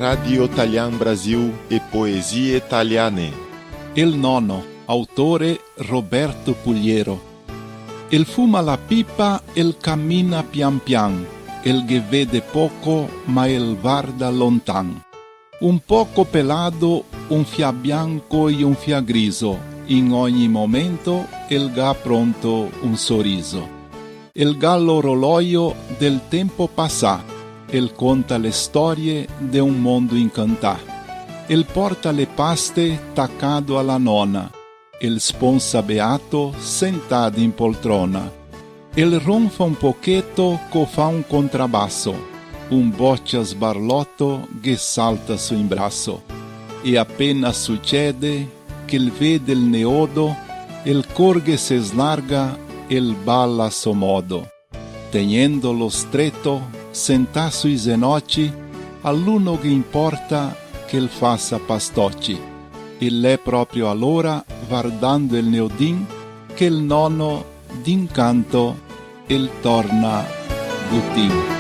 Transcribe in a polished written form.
Radio Italian Brasil e Poesie Italiane. Il nonno, autore Roberto Pugliero. Il fuma la pipa, il cammina pian pian, il che vede poco ma il guarda lontan. Un poco pelado, un fia bianco e un fia griso, in ogni momento il ga pronto un sorriso. Il gallo orologio del tempo passà, il conta le storie de un mondo incantà. Il porta le paste taccado alla nonna, il sponsa beato sentado in poltrona. Il ronfa un pochetto co fa un contrabbasso, un boccia sbarlotto che salta su in brazo. E appena succede che il vede il neodo, il corge se slarga, il balla a suo modo. Tenendolo stretto, senta sui zenocchi, all'uno che importa che il faccia pastocci. Il è proprio allora, guardando il neodin, che il nonno d'incanto il torna gutin.